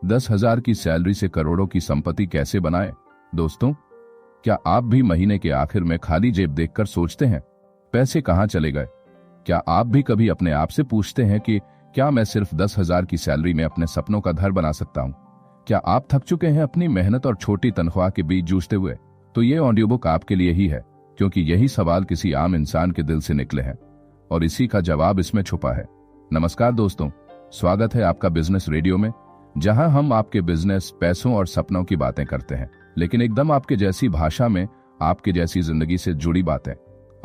10,000 की सैलरी से करोड़ों की संपत्ति कैसे बनाए? दोस्तों, क्या आप भी महीने के आखिर में खाली जेब देखकर सोचते हैं, पैसे कहां चले गए? क्या आप भी कभी अपने आप से पूछते हैं कि क्या मैं सिर्फ 10,000 की सैलरी में अपने सपनों का घर बना सकता हूं? क्या आप थक चुके हैं अपनी मेहनत और छोटी तनख्वाह के बीच जूझते हुए? तो ये ऑडियो बुक आपके लिए ही है, क्योंकि यही सवाल किसी आम इंसान के दिल से निकले हैं और इसी का जवाब इसमें छुपा है। नमस्कार दोस्तों, स्वागत है आपका बिजनेस रेडियो में, जहां हम आपके बिजनेस, पैसों और सपनों की बातें करते हैं, लेकिन एकदम आपके जैसी भाषा में, आपके जैसी जिंदगी से जुड़ी बातें।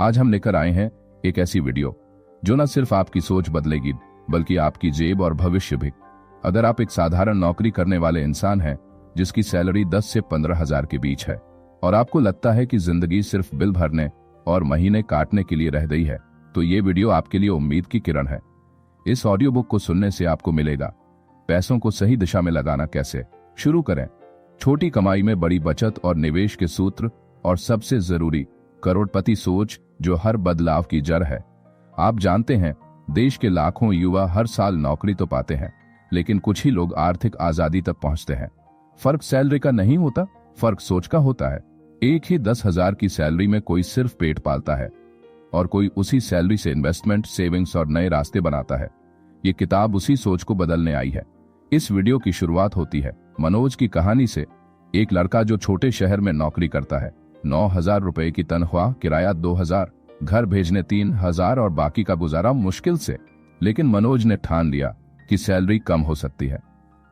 आज हम लेकर आए हैं एक ऐसी वीडियो जो न सिर्फ आपकी सोच बदलेगी, बल्कि आपकी जेब और भविष्य भी। अगर आप एक साधारण नौकरी करने वाले इंसान हैं जिसकी सैलरी 10 से 15,000 के बीच है और आपको लगता है कि जिंदगी सिर्फ बिल भरने और महीने काटने के लिए रह गई है, तो ये वीडियो आपके लिए उम्मीद की किरण है। इस ऑडियो बुक को सुनने से आपको मिलेगा पैसों को सही दिशा में लगाना कैसे। शुरू करें छोटी कमाई में बड़ी बचत और निवेश के सूत्र, और सबसे जरूरी, करोड़पति सोच, जो हर बदलाव की जड़ है। आप जानते हैं, देश के लाखों युवा हर साल नौकरी तो पाते हैं, लेकिन कुछ ही लोग आर्थिक आजादी तक पहुंचते हैं। फर्क सैलरी का नहीं होता, फर्क सोच का होता है। एक ही 10,000 की सैलरी में कोई सिर्फ पेट पालता है और कोई उसी सैलरी से इन्वेस्टमेंट, सेविंग्स और नए रास्ते बनाता है। ये किताब उसी सोच को बदलने आई है। इस वीडियो की शुरुआत होती है मनोज की कहानी से। एक लड़का जो छोटे शहर में नौकरी करता है, 9,000 रुपए की तनख्वाह, किराया 2,000, घर भेजने 3,000 और बाकी का गुजारा मुश्किल से। लेकिन मनोज ने ठान लिया कि सैलरी कम हो सकती है,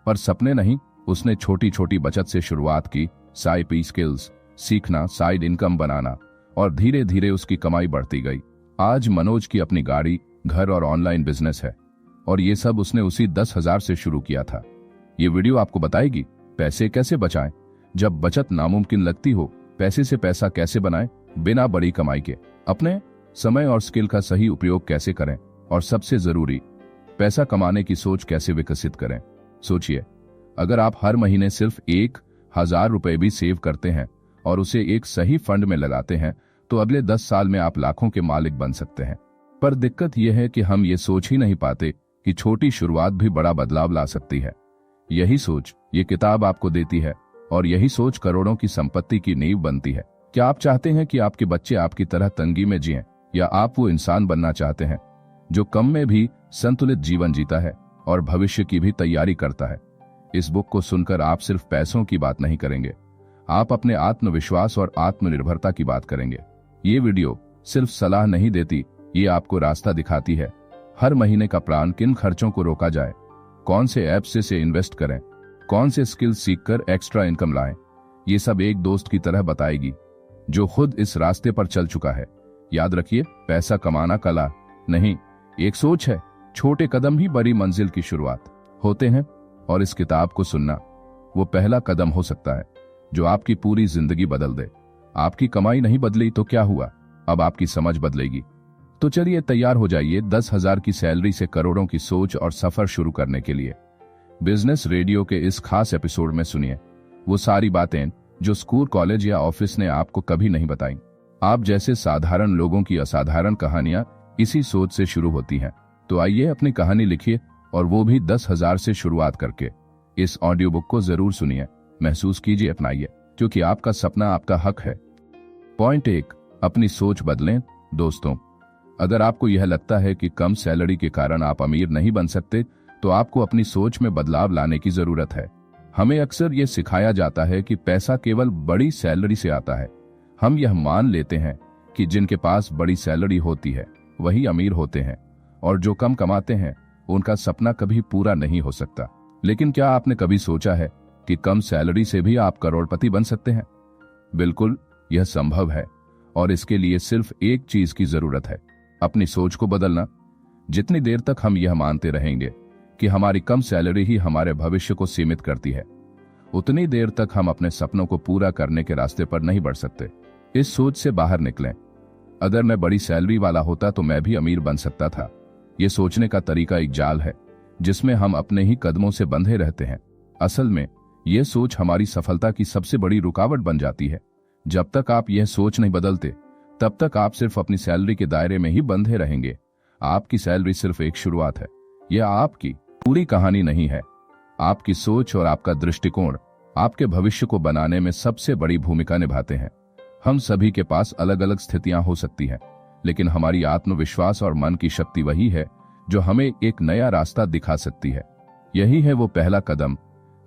पर सपने नहीं। उसने छोटी छोटी बचत से शुरुआत की, साइड स्किल्स सीखना, साइड इनकम बनाना, और धीरे धीरे उसकी कमाई बढ़ती गई। आज मनोज की अपनी गाड़ी, घर और ऑनलाइन बिजनेस है, और ये सब उसने उसी 10,000 से शुरू किया था। ये वीडियो आपको बताएगी पैसे कैसे बचाएं जब बचत नामुमकिन लगती हो, पैसे से पैसा कैसे बनाएं बिना बड़ी कमाई के, अपने समय और स्किल का सही उपयोग कैसे करें, और सबसे जरूरी, पैसा कमाने की सोच कैसे विकसित करें। सोचिए, अगर आप हर महीने सिर्फ 1,000 रुपए भी सेव करते हैं और उसे एक सही फंड में लगाते हैं, तो अगले 10 साल में आप लाखों के मालिक बन सकते हैं। पर दिक्कत यह है कि हम ये सोच ही नहीं पाते कि छोटी शुरुआत भी बड़ा बदलाव ला सकती है। यही सोच ये किताब आपको देती है, और यही सोच करोड़ों की संपत्ति की नींव बनती है। क्या आप चाहते हैं कि आपके बच्चे आपकी तरह तंगी में जिएं, या आप वो इंसान बनना चाहते हैं जो कम में भी संतुलित जीवन जीता है और भविष्य की भी तैयारी करता है? इस बुक को सुनकर आप सिर्फ पैसों की बात नहीं करेंगे, आप अपने आत्मविश्वास और आत्मनिर्भरता की बात करेंगे। ये वीडियो सिर्फ सलाह नहीं देती, ये आपको रास्ता दिखाती है। हर महीने का प्लान, किन खर्चों को रोका जाए, कौन से ऐप से इन्वेस्ट करें, कौन से स्किल सीखकर एक्स्ट्रा इनकम लाएं, ये सब एक दोस्त की तरह बताएगी जो खुद इस रास्ते पर चल चुका है। याद रखिए, पैसा कमाना कला नहीं, एक सोच है। छोटे कदम ही बड़ी मंजिल की शुरुआत होते हैं, और इस किताब को सुनना वो पहला कदम हो सकता है जो आपकी पूरी जिंदगी बदल दे। आपकी कमाई नहीं बदली तो क्या हुआ, अब आपकी समझ बदलेगी। तो चलिए तैयार हो जाइए 10,000 की सैलरी से करोड़ों की सोच और सफर शुरू करने के लिए। बिजनेस रेडियो के इस खास एपिसोड में सुनिए वो सारी बातें जो स्कूल, कॉलेज या ऑफिस ने आपको कभी नहीं बताई। आप जैसे साधारण लोगों की असाधारण कहानियां इसी सोच से शुरू होती हैं। तो आइए अपनी कहानी लिखिए, और वो भी 10,000 से शुरुआत करके। इस ऑडियो बुक को जरूर सुनिए, महसूस कीजिए, अपनाइए, क्योंकि आपका सपना आपका हक है। पॉइंट 1, अपनी सोच बदलें। दोस्तों, अगर आपको यह लगता है कि कम सैलरी के कारण आप अमीर नहीं बन सकते, तो आपको अपनी सोच में बदलाव लाने की जरूरत है। हमें अक्सर यह सिखाया जाता है कि पैसा केवल बड़ी सैलरी से आता है। हम यह मान लेते हैं कि जिनके पास बड़ी सैलरी होती है वही अमीर होते हैं, और जो कम कमाते हैं उनका सपना कभी पूरा नहीं हो सकता। लेकिन क्या आपने कभी सोचा है कि कम सैलरी से भी आप करोड़पति बन सकते हैं? बिल्कुल, यह संभव है, और इसके लिए सिर्फ एक चीज की जरूरत है, अपनी सोच को बदलना। जितनी देर तक हम यह मानते रहेंगे कि हमारी कम सैलरी ही हमारे भविष्य को सीमित करती है, उतनी देर तक हम अपने सपनों को पूरा करने के रास्ते पर नहीं बढ़ सकते। इस सोच से बाहर निकलें। अगर मैं बड़ी सैलरी वाला होता तो मैं भी अमीर बन सकता था। ये सोचने का तरीका एक जाल है जिसमें हम अपने ही कदमों से बंधे रहते हैं। असल में यह सोच हमारी सफलता की सबसे बड़ी रुकावट बन जाती है। जब तक आप यह सोच नहीं बदलते, तब तक आप सिर्फ अपनी सैलरी के दायरे में ही बंधे रहेंगे। आपकी सैलरी सिर्फ एक शुरुआत है, यह आपकी पूरी कहानी नहीं है। आपकी सोच और आपका दृष्टिकोण आपके भविष्य को बनाने में सबसे बड़ी भूमिका निभाते हैं। हम सभी के पास अलग अलग स्थितियां हो सकती हैं, लेकिन हमारी आत्मविश्वास और मन की शक्ति वही है जो हमें एक नया रास्ता दिखा सकती है। यही है वो पहला कदम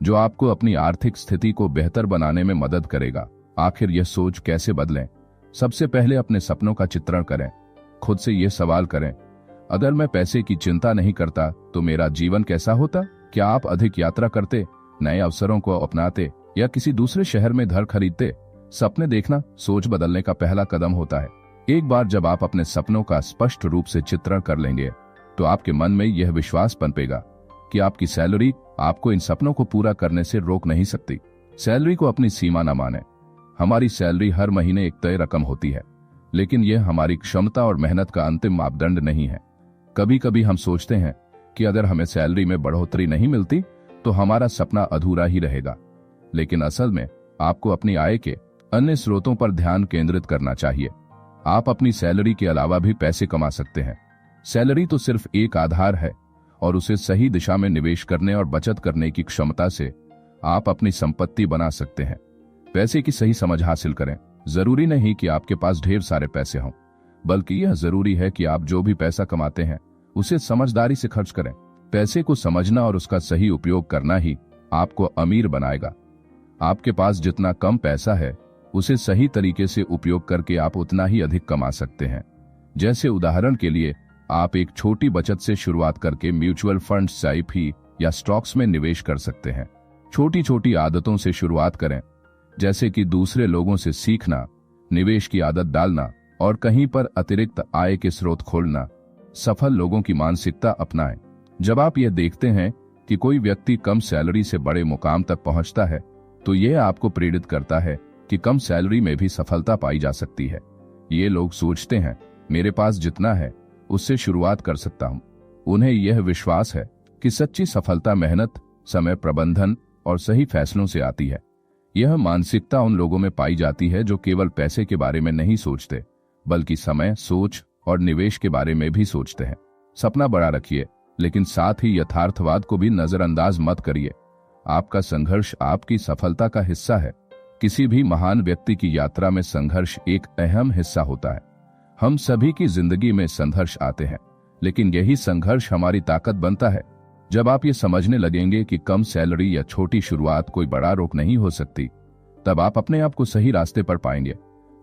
जो आपको अपनी आर्थिक स्थिति को बेहतर बनाने में मदद करेगा। आखिर यह सोच कैसे बदलें? सबसे पहले अपने सपनों का चित्रण करें। खुद से यह सवाल करें, अगर मैं पैसे की चिंता नहीं करता तो मेरा जीवन कैसा होता? क्या आप अधिक यात्रा करते, नए अवसरों को अपनाते या किसी दूसरे शहर में घर खरीदते? सपने देखना सोच बदलने का पहला कदम होता है। एक बार जब आप अपने सपनों का स्पष्ट रूप से चित्रण कर लेंगे तो आपके मन में यह विश्वास पनपेगा कि आपकी सैलरी आपको इन सपनों को पूरा करने से रोक नहीं सकती। सैलरी को अपनी सीमा न माने। हमारी सैलरी हर महीने एक तय रकम होती है, लेकिन यह हमारी क्षमता और मेहनत का अंतिम मापदंड नहीं है। कभी कभी हम सोचते हैं कि अगर हमें सैलरी में बढ़ोतरी नहीं मिलती तो हमारा सपना अधूरा ही रहेगा, लेकिन असल में आपको अपनी आय के अन्य स्रोतों पर ध्यान केंद्रित करना चाहिए। आप अपनी सैलरी के अलावा भी पैसे कमा सकते हैं। सैलरी तो सिर्फ एक आधार है और उसे सही दिशा में निवेश करने और बचत करने की क्षमता से आप अपनी संपत्ति बना सकते हैं। पैसे की सही समझ हासिल करें। जरूरी नहीं कि आपके पास ढेर सारे पैसे हों, बल्कि यह जरूरी है कि आप जो भी पैसा कमाते हैं उसे समझदारी से खर्च करें। पैसे को समझना और उसका सही उपयोग करना ही आपको अमीर बनाएगा। आपके पास जितना कम पैसा है उसे सही तरीके से उपयोग करके आप उतना ही अधिक कमा सकते हैं। जैसे उदाहरण के लिए आप एक छोटी बचत से शुरुआत करके म्यूचुअल फंड्स, SIP या स्टॉक्स में निवेश कर सकते हैं। छोटी छोटी आदतों से शुरुआत करें, जैसे कि दूसरे लोगों से सीखना, निवेश की आदत डालना और कहीं पर अतिरिक्त आय के स्रोत खोलना। सफल लोगों की मानसिकता अपनाएं। जब आप ये देखते हैं कि कोई व्यक्ति कम सैलरी से बड़े मुकाम तक पहुंचता है तो यह आपको प्रेरित करता है कि कम सैलरी में भी सफलता पाई जा सकती है। ये लोग सोचते हैं, मेरे पास जितना है उससे शुरुआत कर सकता हूं। उन्हें यह विश्वास है कि सच्ची सफलता मेहनत, समय प्रबंधन और सही फैसलों से आती है। यह मानसिकता उन लोगों में पाई जाती है जो केवल पैसे के बारे में नहीं सोचते, बल्कि समय, सोच और निवेश के बारे में भी सोचते हैं। सपना बड़ा रखिए, लेकिन साथ ही यथार्थवाद को भी नजरअंदाज मत करिए। आपका संघर्ष आपकी सफलता का हिस्सा है। किसी भी महान व्यक्ति की यात्रा में संघर्ष एक अहम हिस्सा होता है। हम सभी की जिंदगी में संघर्ष आते हैं, लेकिन यही संघर्ष हमारी ताकत बनता है। जब आप ये समझने लगेंगे कि कम सैलरी या छोटी शुरुआत कोई बड़ा रोक नहीं हो सकती, तब आप अपने आप को सही रास्ते पर पाएंगे।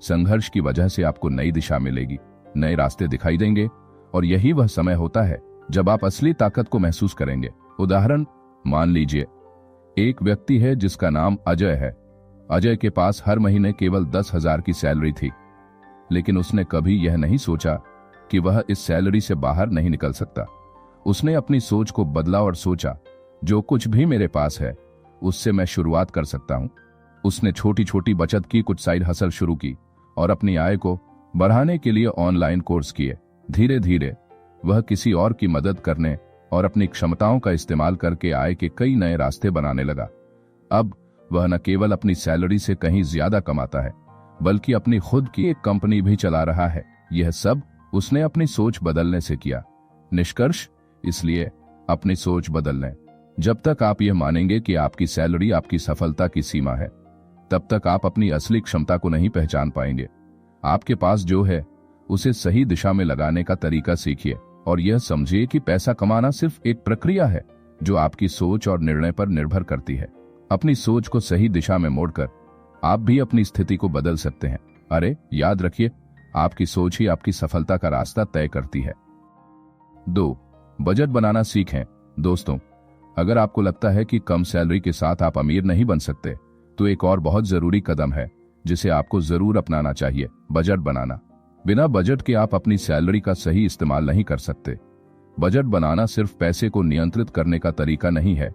संघर्ष की वजह से आपको नई दिशा मिलेगी, नए रास्ते दिखाई देंगे और यही वह समय होता है जब आप असली ताकत को महसूस करेंगे। उदाहरण मान लीजिए, एक व्यक्ति है जिसका नाम अजय है। अजय के पास हर महीने केवल 10,000 की सैलरी थी, लेकिन उसने कभी यह नहीं सोचा कि वह इस सैलरी से बाहर नहीं निकल सकता। उसने अपनी सोच को बदला और सोचा, जो कुछ भी मेरे पास है उससे मैं शुरुआत कर सकता हूं। उसने छोटी छोटी बचत की, कुछ साइड हसल शुरू की और अपनी आय को बढ़ाने के लिए ऑनलाइन कोर्स किए। धीरे धीरे वह किसी और की मदद करने और अपनी क्षमताओं का इस्तेमाल करके आय के कई नए रास्ते बनाने लगा। अब वह न केवल अपनी सैलरी से कहीं ज्यादा कमाता है, बल्कि अपनी खुद की एक कंपनी भी चला रहा है। यह सब उसने अपनी सोच बदलने से किया। निष्कर्ष, इसलिए अपनी सोच बदल लें। जब तक आप यह मानेंगे कि आपकी सैलरी आपकी सफलता की सीमा है, तब तक आप अपनी असली क्षमता को नहीं पहचान पाएंगे। आपके पास जो है उसे सही दिशा में लगाने का तरीका सीखिए और यह समझिए कि पैसा कमाना सिर्फ एक प्रक्रिया है जो आपकी सोच और निर्णय पर निर्भर करती है। अपनी सोच को सही दिशा में मोड़कर आप भी अपनी स्थिति को बदल सकते हैं। अरे याद रखिए, आपकी सोच ही आपकी सफलता का रास्ता तय करती है। 2. बजट बनाना सीखें। दोस्तों, अगर आपको लगता है कि कम सैलरी के साथ आप अमीर नहीं बन सकते, तो एक और बहुत जरूरी कदम है जिसे आपको जरूर अपनाना चाहिए, बजट बनाना। बिना बजट के आप अपनी सैलरी का सही इस्तेमाल नहीं कर सकते। बजट बनाना सिर्फ पैसे को नियंत्रित करने का तरीका नहीं है,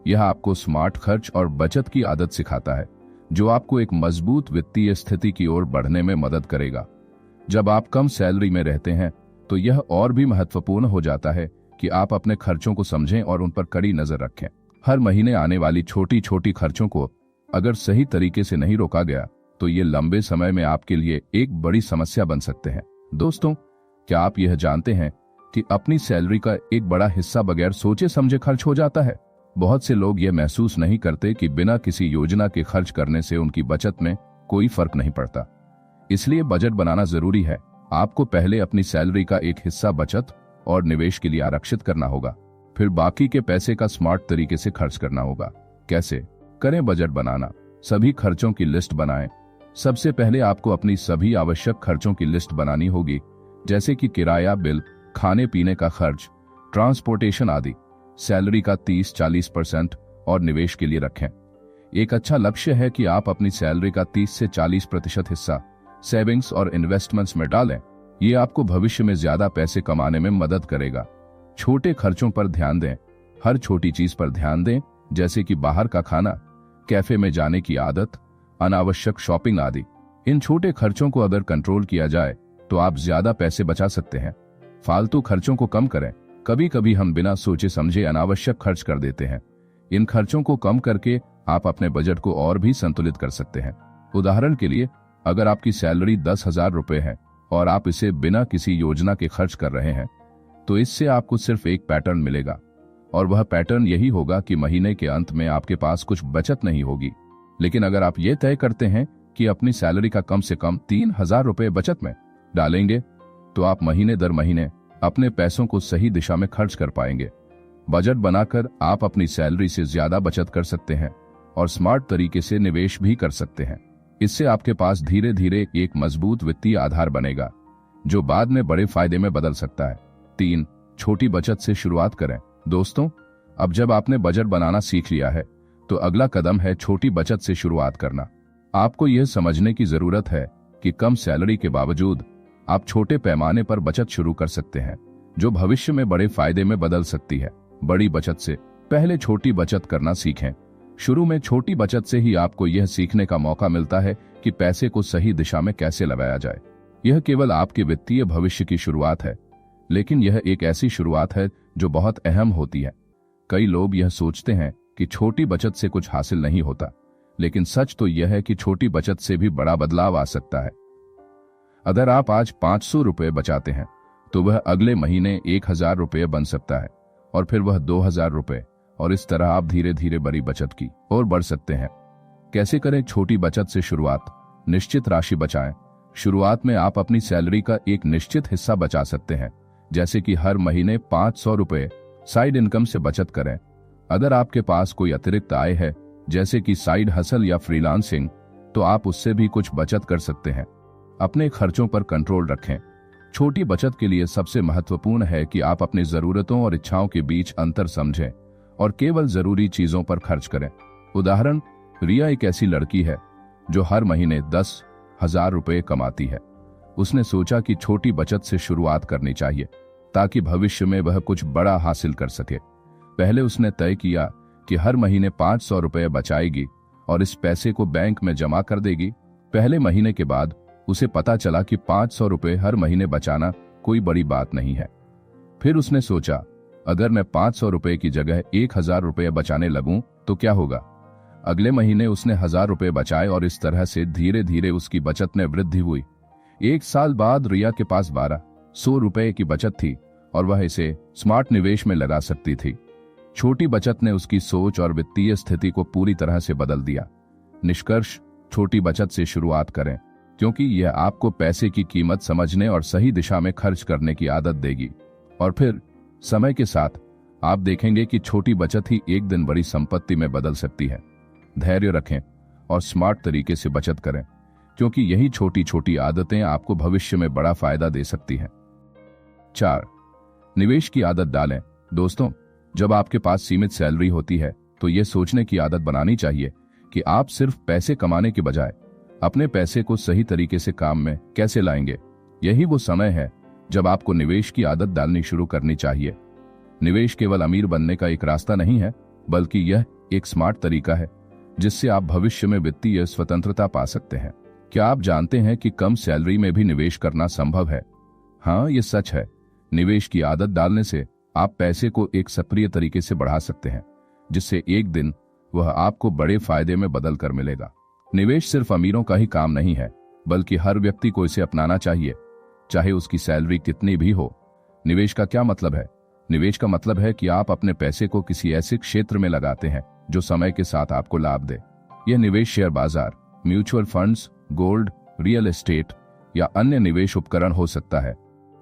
यह आपको स्मार्ट खर्च और बचत की आदत सिखाता है, जो आपको एक मजबूत वित्तीय स्थिति की ओर बढ़ने में मदद करेगा। जब आप कम सैलरी में रहते हैं तो यह और भी महत्वपूर्ण हो जाता है कि आप अपने खर्चों को समझें और उन पर कड़ी नजर रखें। हर महीने आने वाली छोटी छोटी खर्चों को अगर सही तरीके से नहीं रोका गया तो ये लंबे समय में आपके लिए एक बड़ी समस्या बन सकते हैं। दोस्तों, क्या आप यह जानते हैं कि अपनी सैलरी का एक बड़ा हिस्सा बगैर सोचे समझे खर्च हो जाता है? बहुत से लोग यह महसूस नहीं करते कि बिना किसी योजना के खर्च करने से उनकी बचत में कोई फर्क नहीं पड़ता। इसलिए बजट बनाना जरूरी है। आपको पहले अपनी सैलरी का एक हिस्सा बचत और निवेश के लिए आरक्षित करना होगा, फिर बाकी के पैसे का स्मार्ट तरीके से खर्च करना होगा। कैसे करें बजट बनाना? सभी खर्चों की लिस्ट बनाएं। सबसे पहले आपको अपनी सभी आवश्यक खर्चों की लिस्ट बनानी होगी, जैसे कि किराया, बिल, खाने पीने का खर्च, ट्रांसपोर्टेशन आदि। सैलरी का 30-40% और निवेश के लिए रखें। एक अच्छा लक्ष्य है कि आप अपनी सैलरी का 30 से 40% हिस्सा सेविंग्स और इन्वेस्टमेंट्स में डालें। ये आपको भविष्य में ज्यादा पैसे कमाने में मदद करेगा। छोटे खर्चों पर ध्यान दें। हर छोटी चीज पर ध्यान दें, जैसे कि बाहर का खाना, कैफे में जाने की आदत, अनावश्यक शॉपिंग आदि। इन छोटे खर्चों को अगर कंट्रोल किया जाए तो आप ज्यादा पैसे बचा सकते हैं। फालतू खर्चों को कम करें। कभी कभी हम बिना सोचे समझे अनावश्यक खर्च कर देते हैं। इन खर्चों को कम करके आप अपने बजट को और भी संतुलित कर सकते हैं। उदाहरण के लिए, अगर आपकी सैलरी 10,000 रुपए है और आप इसे बिना किसी योजना के खर्च कर रहे हैं, तो इससे आपको सिर्फ एक पैटर्न मिलेगा, और वह पैटर्न यही होगा कि महीने के अंत में आपके पास कुछ बचत नहीं होगी। लेकिन अगर आप ये तय करते हैं कि अपनी सैलरी का कम से कम 3,000 रुपए बचत में डालेंगे, तो आप महीने दर महीने अपने पैसों को सही दिशा में खर्च कर पाएंगे। बजट बनाकर आप अपनी सैलरी से ज्यादा बचत कर सकते हैं और स्मार्ट तरीके से निवेश भी कर सकते हैं। इससे आपके पास धीरे धीरे एक मजबूत वित्तीय आधार बनेगा, जो बाद में बड़े फायदे में बदल सकता है। 3. छोटी बचत से शुरुआत करें। दोस्तों, अब जब आपने बजट बनाना सीख लिया है, तो अगला कदम है छोटी बचत से शुरुआत करना। आपको यह समझने की जरूरत है कि कम सैलरी के बावजूद आप छोटे पैमाने पर बचत शुरू कर सकते हैं, जो भविष्य में बड़े फायदे में बदल सकती है। बड़ी बचत से पहले छोटी बचत करना सीखें। शुरू में छोटी बचत से ही आपको यह सीखने का मौका मिलता है कि पैसे को सही दिशा में कैसे लगाया जाए। यह केवल आपके वित्तीय भविष्य की शुरुआत है, लेकिन यह एक ऐसी शुरुआत है जो बहुत अहम होती है। कई लोग यह सोचते हैं कि छोटी बचत से कुछ हासिल नहीं होता, लेकिन सच तो यह है कि छोटी बचत से भी बड़ा बदलाव आ सकता है। अगर आप आज 500 रुपए बचाते हैं, तो वह अगले महीने 1,000 रुपये बन सकता है, और फिर वह 2,000 रुपये, और इस तरह आप धीरे धीरे बड़ी बचत की ओर बढ़ सकते हैं। कैसे करें छोटी बचत से शुरुआत? निश्चित राशि बचाएं। शुरुआत में आप अपनी सैलरी का एक निश्चित हिस्सा बचा सकते हैं, जैसे कि हर महीने 500 रुपये साइड इनकम से बचत करें। अगर आपके पास कोई अतिरिक्त आय है, जैसे कि साइड हसल या फ्रीलांसिंग, तो आप उससे भी कुछ बचत कर सकते हैं। अपने खर्चों पर कंट्रोल रखें। छोटी बचत के लिए सबसे महत्वपूर्ण है कि आप अपनी जरूरतों और इच्छाओं के बीच अंतर समझें और केवल जरूरी चीजों पर खर्च करें। उदाहरण, रिया एक ऐसी लड़की है जो हर महीने 10,000 रुपये कमाती है। उसने सोचा कि छोटी बचत से शुरुआत करनी चाहिए, ताकि भविष्य में वह कुछ बड़ा हासिल कर सके। पहले उसने तय किया कि हर महीने 500 रुपये बचाएगी और इस पैसे को बैंक में जमा कर देगी। पहले महीने के बाद उसे पता चला कि 500 रुपये हर महीने बचाना कोई बड़ी बात नहीं है। फिर उसने सोचा, अगर मैं 500 रुपये की जगह 1,000 रुपये बचाने लगूं तो क्या होगा। अगले महीने उसने 1,000 रुपये बचाए और इस तरह से धीरे धीरे उसकी बचत में वृद्धि हुई। 1 साल बाद रिया के पास 1,200 रुपये की बचत थी और वह इसे स्मार्ट निवेश में लगा सकती थी। छोटी बचत ने उसकी सोच और वित्तीय स्थिति को पूरी तरह से बदल दिया। निष्कर्ष, छोटी बचत से शुरुआत करें, क्योंकि यह आपको पैसे की कीमत समझने और सही दिशा में खर्च करने की आदत देगी। और फिर समय के साथ आप देखेंगे कि छोटी बचत ही एक दिन बड़ी संपत्ति में बदल सकती है। धैर्य रखें और स्मार्ट तरीके से बचत करें, क्योंकि यही छोटी छोटी आदतें आपको भविष्य में बड़ा फायदा दे सकती हैं। 4. निवेश की आदत डालें। दोस्तों, जब आपके पास सीमित सैलरी होती है, तो यह सोचने की आदत बनानी चाहिए कि आप सिर्फ पैसे कमाने के बजाय अपने पैसे को सही तरीके से काम में कैसे लाएंगे। यही वो समय है जब आपको निवेश की आदत डालनी शुरू करनी चाहिए। निवेश केवल अमीर बनने का एक रास्ता नहीं है, बल्कि यह एक स्मार्ट तरीका है जिससे आप भविष्य में वित्तीय स्वतंत्रता पा सकते हैं। क्या आप जानते हैं कि कम सैलरी में भी निवेश करना संभव है? हाँ, ये सच है। निवेश की आदत डालने से आप पैसे को एक सक्रिय तरीके से बढ़ा सकते हैं, जिससे एक दिन वह आपको बड़े फायदे में बदल कर मिलेगा। निवेश सिर्फ अमीरों का ही काम नहीं है, बल्कि हर व्यक्ति को इसे अपनाना चाहिए, चाहे उसकी सैलरी कितनी भी हो। निवेश का क्या मतलब है? निवेश का मतलब है कि आप अपने पैसे को किसी ऐसे क्षेत्र में लगाते हैं जो समय के साथ आपको लाभ दे। यह निवेश शेयर बाजार, mutual funds, gold, real estate या अन्य निवेश उपकरण हो सकता है।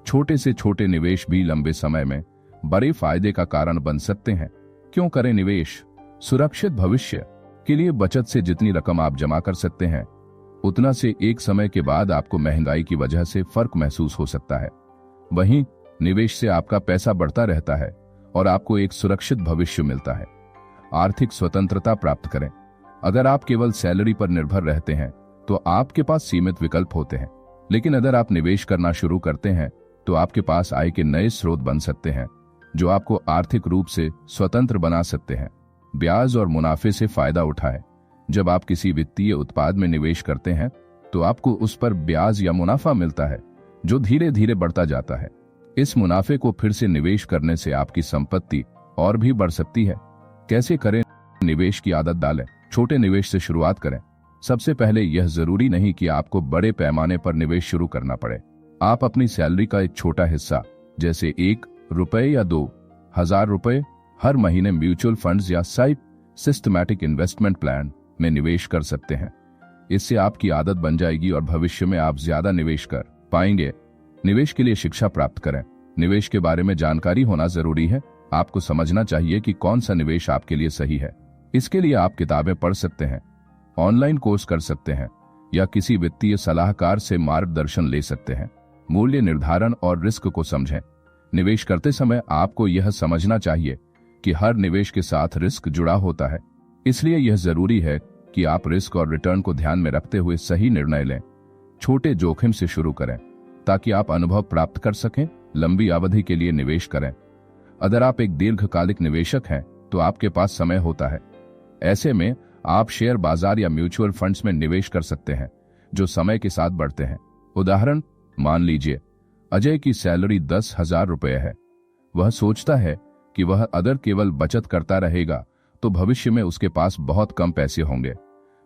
छोटे से छोटे निवेश भी लंबे समय में बड़े फायदे का कारण बन सकते हैं। क्यों करें निवेश? सुरक्षित भविष्य के लिए बचत से जितनी रकम आप जमा कर सकते हैं उतना से एक समय के बाद आपको महंगाई की वजह से फर्क महसूस हो सकता है। वहीं निवेश से आपका पैसा बढ़ता रहता है और आपको एक सुरक्षित भविष्य मिलता है। आर्थिक स्वतंत्रता प्राप्त करें। अगर आप केवल सैलरी पर निर्भर रहते हैं तो आपके पास सीमित विकल्प होते हैं, लेकिन अगर आप निवेश करना शुरू करते हैं तो आपके पास आय के नए स्रोत बन सकते हैं जो आपको आर्थिक रूप से स्वतंत्र बना सकते हैं। ब्याज और मुनाफे से फायदा उठाएं। जब आप किसी वित्तीय उत्पाद में निवेश करते हैं तो आपको उस पर ब्याज या मुनाफा मिलता है जो धीरे धीरे बढ़ता जाता है। इस मुनाफे को फिर से निवेश करने से आपकी संपत्ति और भी बढ़ सकती है। कैसे करें? निवेश की आदत डालें। छोटे निवेश से शुरुआत करें। सबसे पहले यह जरूरी नहीं कि आपको बड़े पैमाने पर निवेश शुरू करना पड़े। आप अपनी सैलरी का एक छोटा हिस्सा जैसे ₹1 या ₹2,000 हर महीने म्यूचुअल फंड्स या सिस्टमैटिक इन्वेस्टमेंट प्लान में निवेश कर सकते हैं। इससे आपकी आदत बन जाएगी और भविष्य में आप ज्यादा निवेश कर पाएंगे। निवेश के लिए शिक्षा प्राप्त करें। निवेश के बारे में जानकारी होना जरूरी है। आपको समझना चाहिए कि कौन सा निवेश आपके लिए सही है। इसके लिए आप किताबें पढ़ सकते हैं, ऑनलाइन कोर्स कर सकते हैं या किसी वित्तीय सलाहकार से मार्गदर्शन ले सकते हैं। मूल्य निर्धारण और रिस्क को समझें। निवेश करते समय आपको यह समझना चाहिए कि हर निवेश के साथ रिस्क जुड़ा होता है, इसलिए यह जरूरी है कि आप रिस्क और रिटर्न को ध्यान में रखते हुए सही निर्णय लें। छोटे जोखिम से शुरू करें ताकि आप अनुभव प्राप्त कर सकें। लंबी अवधि के लिए निवेश करें। अगर आप एक दीर्घकालिक निवेशक हैं तो आपके पास समय होता है। ऐसे में आप शेयर बाजार या म्यूचुअल फंड्स में निवेश कर सकते हैं जो समय के साथ बढ़ते हैं। उदाहरण, मान लीजिए अजय की सैलरी ₹10,000 है। वह सोचता है कि वह अगर केवल बचत करता रहेगा तो भविष्य में उसके पास बहुत कम पैसे होंगे,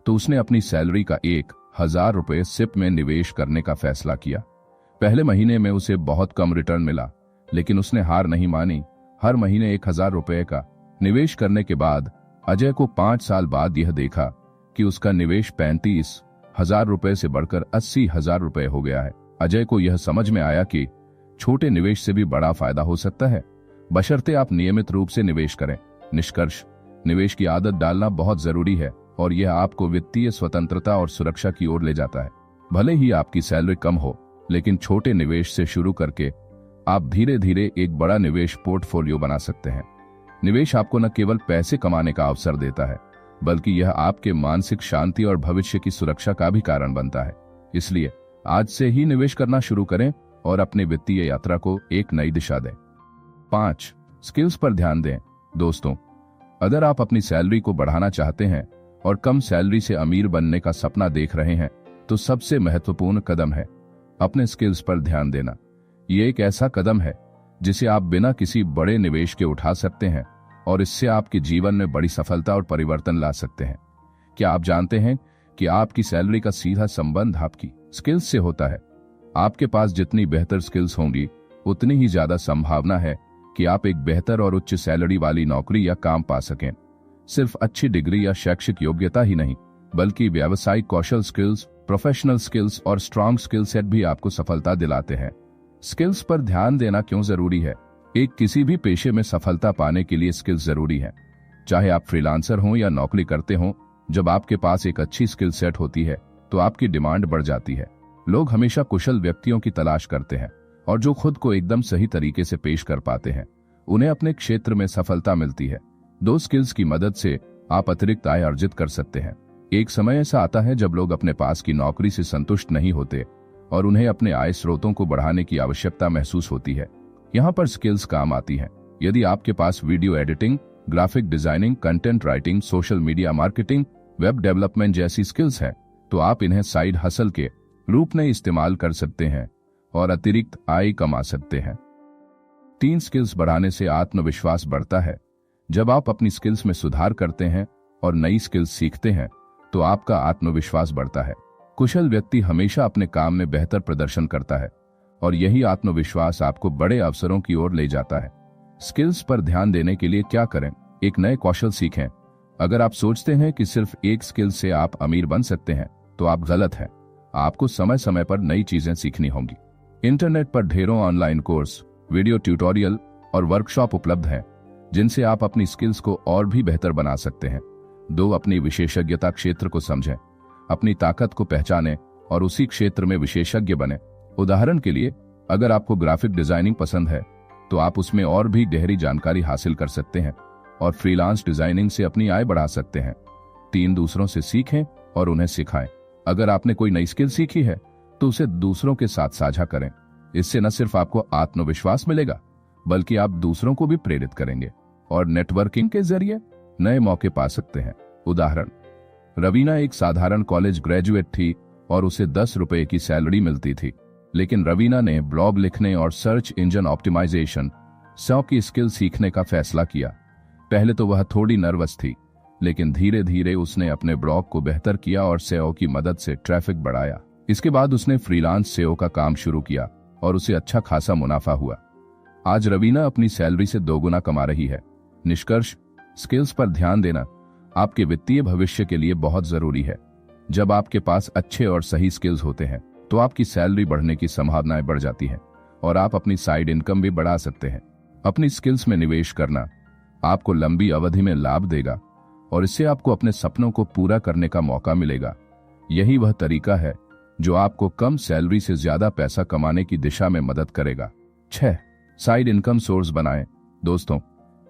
तो उसने अपनी सैलरी का ₹1,000 सिप में निवेश करने का फैसला किया। पहले महीने में उसे बहुत कम रिटर्न मिला, लेकिन उसने हार नहीं मानी। हर महीने ₹1,000 का निवेश करने के बाद अजय को 5 साल बाद यह देखा कि उसका निवेश ₹35,000 से बढ़कर ₹80,000 हो गया है। अजय को यह समझ में आया कि छोटे निवेश से भी बड़ा फायदा हो सकता है, बशर्ते आप नियमित रूप से निवेश करें। निष्कर्ष, निवेश की आदत डालना बहुत जरूरी है और यह आपको वित्तीय स्वतंत्रता और सुरक्षा की ओर ले जाता है। भले ही आपकी सैलरी कम हो, लेकिन छोटे निवेश से शुरू करके आप धीरे धीरे एक बड़ा निवेश पोर्टफोलियो बना सकते हैं। निवेश आपको न केवल पैसे कमाने का अवसर देता है, बल्कि यह आपके मानसिक शांति और भविष्य की सुरक्षा का भी कारण बनता है। इसलिए आज से ही निवेश करना शुरू करें और अपनी वित्तीय यात्रा को एक नई दिशा दें। 5. स्किल्स पर ध्यान दें। दोस्तों, अगर आप अपनी सैलरी को बढ़ाना चाहते हैं और कम सैलरी से अमीर बनने का सपना देख रहे हैं, तो सबसे महत्वपूर्ण कदम है अपने स्किल्स पर ध्यान देना। ये एक ऐसा कदम है जिसे आप बिना किसी बड़े निवेश के उठा सकते हैं और इससे आपके जीवन में बड़ी सफलता और परिवर्तन ला सकते हैं। क्या आप जानते हैं कि आपकी सैलरी का सीधा संबंध आपकी स्किल्स से होता है? आपके पास जितनी बेहतर स्किल्स होंगी, उतनी ही ज्यादा संभावना है कि आप एक बेहतर और उच्च सैलरी वाली नौकरी या काम पा सकें। सिर्फ अच्छी डिग्री या शैक्षिक योग्यता ही नहीं, बल्कि व्यावसायिक कौशल स्किल्स, प्रोफेशनल स्किल्स और स्ट्रॉन्ग स्किल सेट भी आपको सफलता दिलाते हैं। स्किल्स पर ध्यान देना क्यों जरूरी है? किसी भी पेशे में सफलता पाने के लिए स्किल्स जरूरी है। चाहे आप फ्रीलांसर हों या नौकरी करते हों, जब आपके पास एक अच्छी स्किल सेट होती है तो आपकी डिमांड बढ़ जाती है। लोग हमेशा कुशल व्यक्तियों की तलाश करते हैं और जो खुद को एकदम सही तरीके से पेश कर पाते हैं, उन्हें अपने क्षेत्र में सफलता मिलती है। 2 स्किल्स की मदद से आप अतिरिक्त आय अर्जित कर सकते हैं। एक समय ऐसा आता है जब लोग अपने पास की नौकरी से संतुष्ट नहीं होते और उन्हें अपने आय स्रोतों को बढ़ाने की आवश्यकता महसूस होती है। यहाँ पर स्किल्स काम आती हैं। यदि आपके पास video editing, graphic designing, content writing, social media marketing, web development जैसी स्किल्स हैं, तो आप इन्हें साइड हसल के रूप में इस्तेमाल कर सकते हैं और अतिरिक्त आय कमा सकते हैं। 3 स्किल्स बढ़ाने से आत्मविश्वास बढ़ता है। जब आप अपनी स्किल्स में सुधार करते हैं और नई स्किल्स सीखते हैं तो आपका आत्मविश्वास बढ़ता है। कुशल व्यक्ति हमेशा अपने काम में बेहतर प्रदर्शन करता है और यही आत्मविश्वास आपको बड़े अवसरों की ओर ले जाता है। स्किल्स पर ध्यान देने के लिए क्या करें? एक नए कौशल सीखें। अगर आप सोचते हैं कि सिर्फ एक स्किल से आप अमीर बन सकते हैं तो आप गलत हैं। आपको समय समय पर नई चीजें सीखनी होंगी। इंटरनेट पर ढेरों ऑनलाइन कोर्स, वीडियो ट्यूटोरियल और वर्कशॉप उपलब्ध हैं जिनसे आप अपनी स्किल्स को और भी बेहतर बना सकते हैं। 2. अपनी विशेषज्ञता क्षेत्र को समझें। अपनी ताकत को पहचानें और उसी क्षेत्र में विशेषज्ञ बने। उदाहरण के लिए, अगर आपको ग्राफिक डिजाइनिंग पसंद है तो आप उसमें और भी गहरी जानकारी हासिल कर सकते हैं और फ्रीलांस डिजाइनिंग से अपनी आय बढ़ा सकते हैं। 3. दूसरों से सीखें और उन्हें सिखाएं। अगर आपने कोई नई स्किल सीखी है तो उसे दूसरों के साथ साझा करें। इससे न सिर्फ आपको आत्मविश्वास मिलेगा बल्कि आप दूसरों को भी प्रेरित करेंगे और नेटवर्किंग के जरिए नए मौके पा सकते हैं। उदाहरण, रवीना एक साधारण कॉलेज ग्रेजुएट थी और उसे 10 रुपए की सैलरी मिलती थी, लेकिन रवीना ने ब्लॉग लिखने और सर्च इंजन ऑप्टिमाइजेशन SEO की स्किल सीखने का फैसला किया। पहले तो वह थोड़ी नर्वस थी, लेकिन धीरे धीरे उसने अपने ब्लॉग को बेहतर किया और SEO की मदद से ट्रैफिक बढ़ाया। इसके बाद उसने फ्रीलांस SEO का काम शुरू किया और उसे अच्छा खासा मुनाफा हुआ। आज रवीना अपनी सैलरी से 2 गुना कमा रही है। निष्कर्ष, स्किल्स पर ध्यान देना आपके वित्तीय भविष्य के लिए बहुत जरूरी है। जब आपके पास अच्छे और सही स्किल्स होते हैं तो आपकी सैलरी बढ़ने की संभावनाएं बढ़ जाती हैं और आप अपनी साइड इनकम भी बढ़ा सकते हैं। अपनी स्किल्स में निवेश करना आपको लंबी अवधि में लाभ देगा और इससे आपको अपने सपनों को पूरा करने का मौका मिलेगा। यही वह तरीका है जो आपको कम सैलरी से ज्यादा पैसा कमाने की दिशा में मदद करेगा। 6. साइड इनकम सोर्स बनाएं। दोस्तों,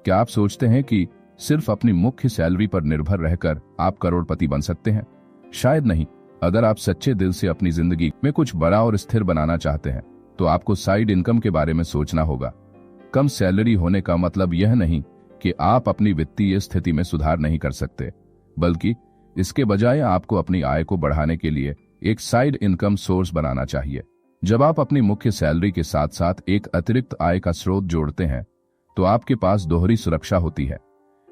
क्या आप सोचते हैं कि सिर्फ अपनी मुख्य सैलरी पर निर्भर रहकर आप करोड़पति बन सकते हैं? शायद नहीं। अगर आप सच्चे दिल से अपनी जिंदगी में कुछ बड़ा और स्थिर बनाना चाहते हैं तो आपको साइड इनकम के बारे में सोचना होगा। कम सैलरी होने का मतलब यह नहीं कि आप अपनी वित्तीय स्थिति में सुधार नहीं कर सकते, बल्कि इसके बजाय आपको अपनी आय को बढ़ाने के लिए एक साइड इनकम सोर्स बनाना चाहिए। जब आप अपनी मुख्य सैलरी के साथ साथ एक अतिरिक्त आय का स्रोत जोड़ते हैं तो आपके पास दोहरी सुरक्षा होती है।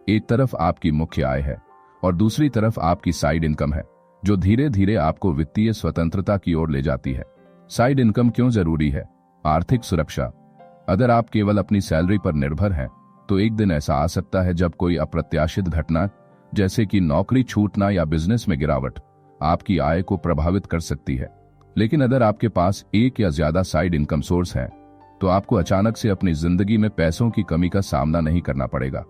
एक तरफ आपकी मुख्य आय है और दूसरी तरफ आपकी साइड इनकम है, जो धीरे धीरे आपको वित्तीय स्वतंत्रता की ओर ले जाती है। साइड इनकम क्यों जरूरी है? आर्थिक सुरक्षा। अगर आप केवल अपनी सैलरी पर निर्भर हैं तो एक दिन ऐसा आ सकता है जब कोई अप्रत्याशित घटना जैसे कि नौकरी छूटना या बिजनेस में गिरावट आपकी आय को प्रभावित कर सकती है। लेकिन अगर आपके पास एक या ज्यादा साइड इनकम सोर्स है तो आपको अचानक से अपनी जिंदगी में पैसों की कमी का सामना नहीं करना पड़ेगा।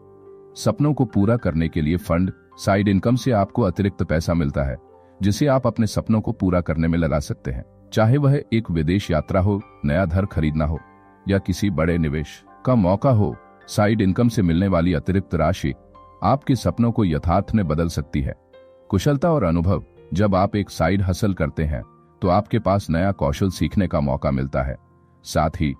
सपनों को पूरा करने के लिए फंड, साइड इनकम से आपको अतिरिक्त पैसा मिलता है जिसे आप अपने सपनों को पूरा करने में लगा सकते हैं। चाहे वह एक विदेश यात्रा हो, नया घर खरीदना हो या किसी बड़े निवेश का मौका हो, साइड इनकम से मिलने वाली अतिरिक्त राशि आपके सपनों को यथार्थ में बदल सकती है। कुशलता और अनुभव। जब आप एक साइड हसल करते हैं तो आपके पास नया कौशल सीखने का मौका मिलता है। साथ ही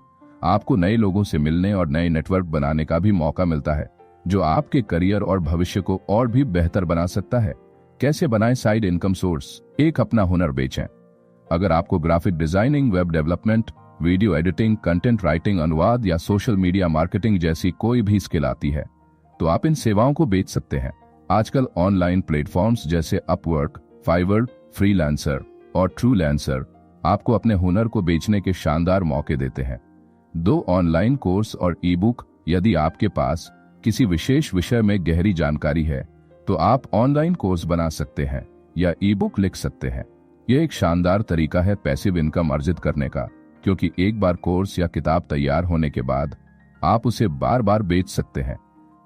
आपको नए लोगों से मिलने और नए नेटवर्क बनाने का भी मौका मिलता है, जो आपके करियर और भविष्य को और भी बेहतर बना सकता है। कैसे बनाएं साइड इनकम सोर्स? 1. अपना हुनर बेचें। अगर आपको graphic designing, web development, video editing, content writing, अनुवाद या सोशल मीडिया मार्केटिंग जैसी कोई भी स्किल आती है तो आप इन सेवाओं को बेच सकते हैं। आजकल ऑनलाइन प्लेटफॉर्म्स जैसे अपवर्क, फाइवर, फ्रीलांसर और ट्रूलांसर आपको अपने हुनर को बेचने के शानदार मौके देते हैं। 2. ऑनलाइन कोर्स और ई बुक। यदि आपके पास किसी विशेष विषय में गहरी जानकारी है तो आप ऑनलाइन कोर्स बना सकते हैं या ई बुक लिख सकते हैं। यह एक शानदार तरीका है पैसिव इनकम अर्जित करने का, क्योंकि एक बार कोर्स या किताब तैयार होने के बाद आप उसे बार बार बेच सकते हैं।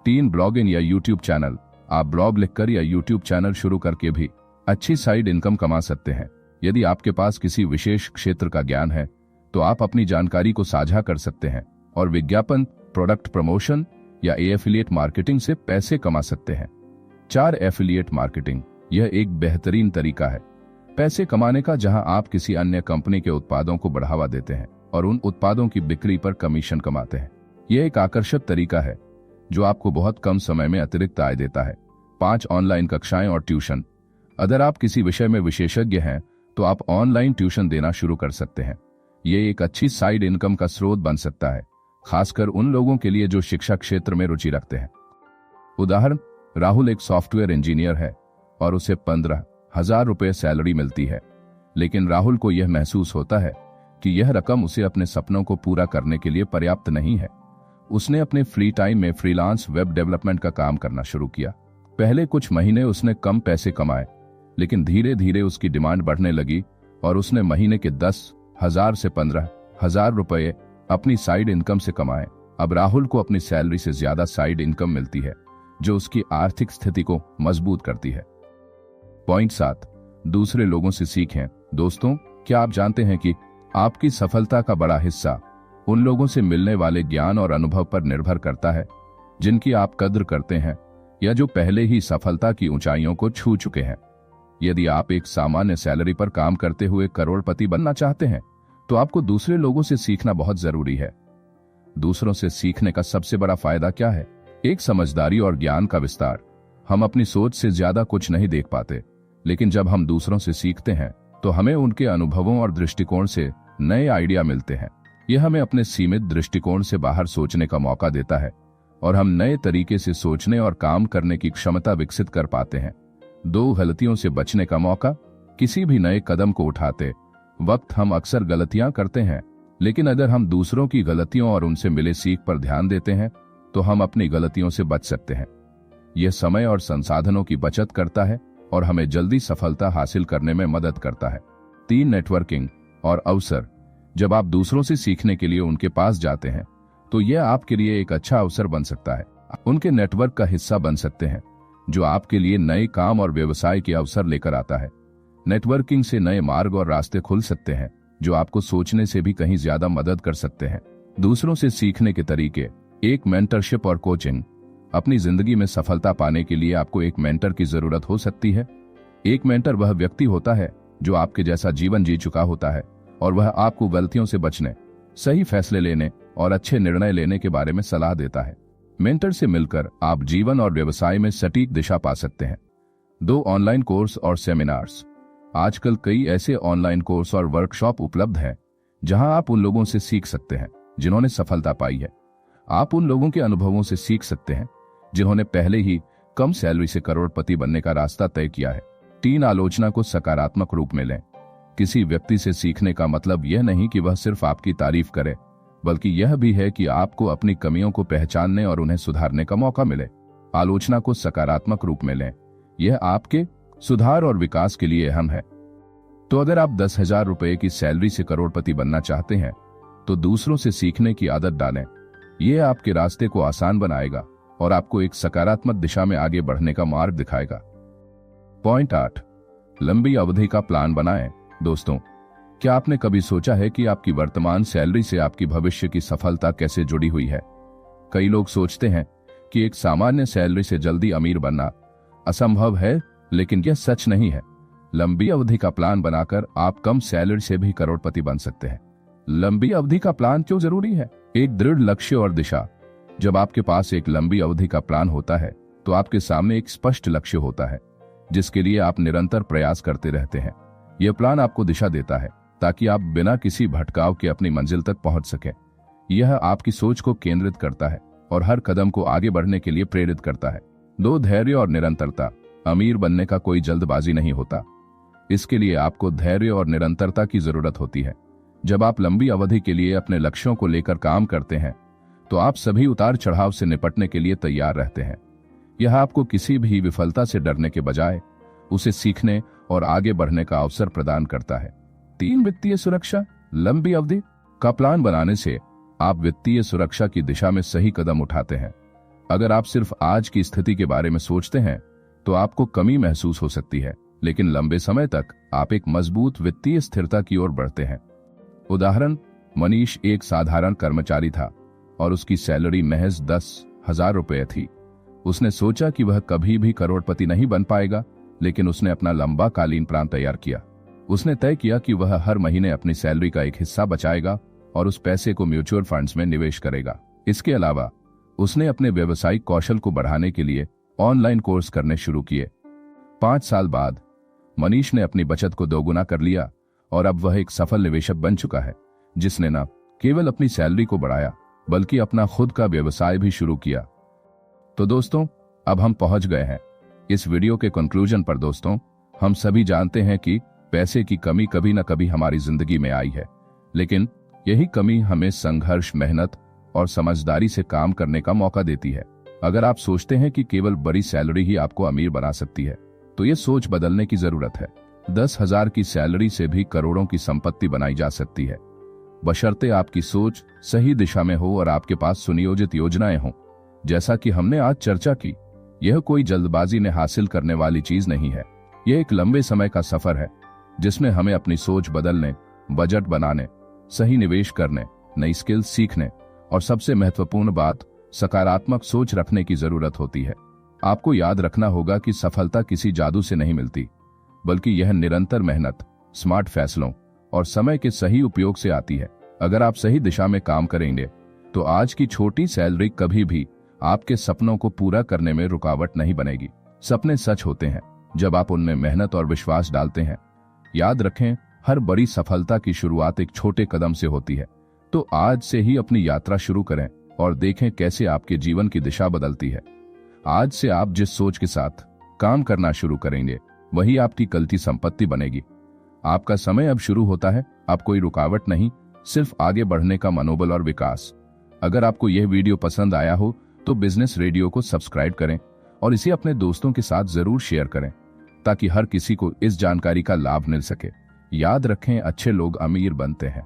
3. ब्लॉगिंग या यूट्यूब चैनल। आप ब्लॉग लिखकर या यूट्यूब चैनल शुरू करके भी अच्छी साइड इनकम कमा सकते हैं। यदि आपके पास किसी विशेष क्षेत्र का ज्ञान है तो आप अपनी जानकारी को साझा कर सकते हैं और विज्ञापन, प्रोडक्ट प्रमोशन या एफिलिएट मार्केटिंग से पैसे कमा सकते हैं। 4. Affiliate marketing. यह एक बेहतरीन तरीका है पैसे कमाने का, जहां आप किसी अन्य कंपनी के उत्पादों को बढ़ावा देते हैं और उन उत्पादों की बिक्री पर कमीशन कमाते हैं। यह एक आकर्षक तरीका है जो आपको बहुत कम समय में अतिरिक्त आय देता है। 5. ऑनलाइन कक्षाएं और ट्यूशन। अगर आप किसी विषय में विशेषज्ञ हैं तो आप ऑनलाइन ट्यूशन देना शुरू कर सकते हैं। ये एक अच्छी साइड इनकम का स्रोत बन सकता है, खासकर उन लोगों के लिए जो शिक्षा क्षेत्र में रुचि रखते हैं। उदाहरण, राहुल एक सॉफ्टवेयर इंजीनियर है और उसे 15,000 रुपये सैलरी मिलती है, लेकिन राहुल को यह महसूस होता है कि यह रकम उसे अपने सपनों को पूरा करने के लिए पर्याप्त नहीं है। उसने अपने फ्री टाइम में फ्रीलांस वेब डेवलपमेंट का काम करना शुरू किया। पहले कुछ महीने उसने कम पैसे कमाए, लेकिन धीरे धीरे उसकी डिमांड बढ़ने लगी और उसने महीने के 10,000 से 15,000 रुपए अपनी साइड इनकम से कमाए। अब राहुल को अपनी सैलरी से ज्यादा साइड इनकम मिलती है, जो उसकी आर्थिक स्थिति को मजबूत करती है। पॉइंट 7, दूसरे लोगों से सीखें। दोस्तों, क्या आप जानते हैं कि आपकी सफलता का बड़ा हिस्सा उन लोगों से मिलने वाले ज्ञान और अनुभव पर निर्भर करता है जिनकी आप कद्र करते हैं या जो पहले ही सफलता की ऊंचाइयों को छू चुके हैं। यदि आप एक सामान्य सैलरी पर काम करते हुए करोड़पति बनना चाहते हैं तो आपको दूसरे लोगों से सीखना बहुत जरूरी है। दूसरों से सीखने का सबसे बड़ा फायदा क्या है? एक समझदारी और ज्ञान का विस्तार। हम अपनी सोच से ज्यादा कुछ नहीं देख पाते, लेकिन जब हम दूसरों से सीखते हैं तो हमें उनके अनुभवों और दृष्टिकोण से नए आइडिया मिलते हैं। यह हमें अपने सीमित दृष्टिकोण से बाहर सोचने का मौका देता है और हम नए तरीके से सोचने और काम करने की क्षमता विकसित कर पाते हैं। 2 गलतियों से बचने का मौका। किसी भी नए कदम को उठाते वक्त हम अक्सर गलतियां करते हैं, लेकिन अगर हम दूसरों की गलतियों और उनसे मिले सीख पर ध्यान देते हैं तो हम अपनी गलतियों से बच सकते हैं। यह समय और संसाधनों की बचत करता है और हमें जल्दी सफलता हासिल करने में मदद करता है। 3, नेटवर्किंग और अवसर। जब आप दूसरों से सीखने के लिए उनके पास जाते हैं तो यह आपके लिए एक अच्छा अवसर बन सकता है। उनके नेटवर्क का हिस्सा बन सकते हैं, जो आपके लिए नए काम और व्यवसाय के अवसर लेकर आता है। नेटवर्किंग से नए मार्ग और रास्ते खुल सकते हैं, जो आपको सोचने से भी कहीं ज्यादा मदद कर सकते हैं। दूसरों से सीखने के तरीके। 1, मेंटरशिप और कोचिंग। अपनी जिंदगी में सफलता पाने के लिए आपको एक मेंटर की जरूरत हो सकती है। एक मेंटर वह व्यक्ति होता है जो आपके जैसा जीवन जी चुका होता है और वह आपको गलतियों से बचने, सही फैसले लेने और अच्छे निर्णय लेने के बारे में सलाह देता है। मेंटर से मिलकर आप जीवन और व्यवसाय में सटीक दिशा पा सकते हैं। 2, ऑनलाइन कोर्स और सेमिनार्स। आजकल कई ऐसे ऑनलाइन कोर्स और वर्कशॉप उपलब्ध हैं जहां आप उन लोगों से सीख सकते हैं जिन्होंने सफलता पाई है। आप उन लोगों के अनुभवों से सीख सकते हैं जिन्होंने पहले ही कम सैलरी से करोड़पति बनने का रास्ता तय किया है। 3, आलोचना को सकारात्मक रूप में लें। किसी व्यक्ति से सीखने का मतलब यह नहीं कि वह सिर्फ आपकी तारीफ करे, बल्कि यह भी है कि आपको अपनी कमियों को पहचानने और उन्हें सुधारने का मौका मिले। आलोचना को सकारात्मक रूप में लें, यह आपके सुधार और विकास के लिए अहम है। तो अगर आप 10,000 रुपए की सैलरी से करोड़पति बनना चाहते हैं तो दूसरों से सीखने की आदत डालें। यह आपके रास्ते को आसान बनाएगा और आपको एक सकारात्मक दिशा में आगे बढ़ने का मार्ग दिखाएगा। पॉइंट 8, लंबी अवधि का प्लान बनाएं। दोस्तों, क्या आपने कभी सोचा है कि आपकी वर्तमान सैलरी से आपकी भविष्य की सफलता कैसे जुड़ी हुई है? कई लोग सोचते हैं कि एक सामान्य सैलरी से जल्दी अमीर बनना असंभव है, लेकिन यह सच नहीं है। लंबी अवधि का प्लान बनाकर आप कम सैलरी से भी करोड़पति बन सकते हैं। लंबी अवधि का प्लान क्यों जरूरी है? एक दृढ़ लक्ष्य और दिशा। जब आपके पास एक लंबी अवधि का प्लान होता है तो आपके सामने एक स्पष्ट लक्ष्य होता है जिसके लिए आप निरंतर प्रयास करते रहते हैं। यह प्लान आपको दिशा देता है ताकि आप बिना किसी भटकाव के अपनी मंजिल तक पहुंच सकें। यह आपकी सोच को केंद्रित करता है और हर कदम को आगे बढ़ने के लिए प्रेरित करता है। 2, धैर्य और निरंतरता। अमीर बनने का कोई जल्दबाजी नहीं होता। इसके लिए आपको धैर्य और निरंतरता की जरूरत होती है। जब आप लंबी अवधि के लिए अपने लक्ष्यों को लेकर काम करते हैं तो आप सभी उतार चढ़ाव से निपटने के लिए तैयार रहते हैं। यह आपको किसी भी विफलता से डरने के बजाय उसे सीखने और आगे बढ़ने का अवसर प्रदान करता है। 3, वित्तीय सुरक्षा। लंबी अवधि का प्लान बनाने से आप वित्तीय सुरक्षा की दिशा में सही कदम उठाते हैं। अगर आप सिर्फ आज की स्थिति के बारे में सोचते हैं तो आपको कमी महसूस हो सकती है, लेकिन लंबे समय तक आप एक मजबूत वित्तीय स्थिरता की ओर बढ़ते हैं। उदाहरण, मनीष एक साधारण कर्मचारी था और उसकी सैलरी महज 10,000 रुपये थी। उसने सोचा कि वह कभी भी करोड़पति नहीं बन पाएगा, लेकिन उसने अपना लंबा कालीन प्लान तैयार किया। उसने तय किया कि वह हर महीने अपनी सैलरी का एक हिस्सा बचाएगा और उस पैसे को म्यूचुअल फंड्स में निवेश करेगा। इसके अलावा उसने अपने व्यवसायिक कौशल को बढ़ाने के लिए ऑनलाइन कोर्स करने शुरू किए। 5 साल बाद मनीष ने अपनी बचत को दोगुना कर लिया और अब वह एक सफल निवेशक बन चुका है, जिसने न केवल अपनी सैलरी को बढ़ाया बल्कि अपना खुद का व्यवसाय भी शुरू किया। तो दोस्तों, अब हम पहुंच गए हैं इस वीडियो के कंक्लूजन पर। दोस्तों, हम सभी जानते हैं कि पैसे की कमी कभी न कभी हमारी जिंदगी में आई है, लेकिन यही कमी हमें संघर्ष, मेहनत और समझदारी से काम करने का मौका देती है। अगर आप सोचते हैं कि केवल बड़ी सैलरी ही आपको अमीर बना सकती है, तो ये सोच बदलने की जरूरत है। 10,000 की सैलरी से भी करोड़ों की संपत्ति बनाई जा सकती है, बशर्ते आपकी सोच सही दिशा में हो और आपके पास सुनियोजित योजनाएं हों। जैसा कि हमने आज चर्चा की, यह कोई जल्दबाजी में हासिल करने वाली चीज नहीं है। यह एक लंबे समय का सफर है, जिसमें हमें अपनी सोच बदलने, बजट बनाने, सही निवेश करने, नई स्किल्स सीखने और सबसे महत्वपूर्ण बात, सकारात्मक सोच रखने की जरूरत होती है। आपको याद रखना होगा कि सफलता किसी जादू से नहीं मिलती, बल्कि यह निरंतर मेहनत, स्मार्ट फैसलों और समय के सही उपयोग से आती है। अगर आप सही दिशा में काम करेंगे, तो आज की छोटी सैलरी कभी भी आपके सपनों को पूरा करने में रुकावट नहीं बनेगी। सपने सच होते हैं जब आप उनमें मेहनत और विश्वास डालते हैं। याद रखें, हर बड़ी सफलता की शुरुआत एक छोटे कदम से होती है। तो आज से ही अपनी यात्रा शुरू करें और देखें कैसे आपके जीवन की दिशा बदलती है। आज से आप जिस सोच के साथ काम करना शुरू करेंगे, वही आपकी कल की संपत्ति बनेगी। आपका समय अब शुरू होता है। आप कोई रुकावट नहीं, सिर्फ आगे बढ़ने का मनोबल और विकास। अगर आपको यह वीडियो पसंद आया हो तो बिजनेस रेडियो को सब्सक्राइब करें और इसे अपने दोस्तों के साथ जरूर शेयर करें, ताकि हर किसी को इस जानकारी का लाभ मिल सके। याद रखें, अच्छे लोग अमीर बनते हैं।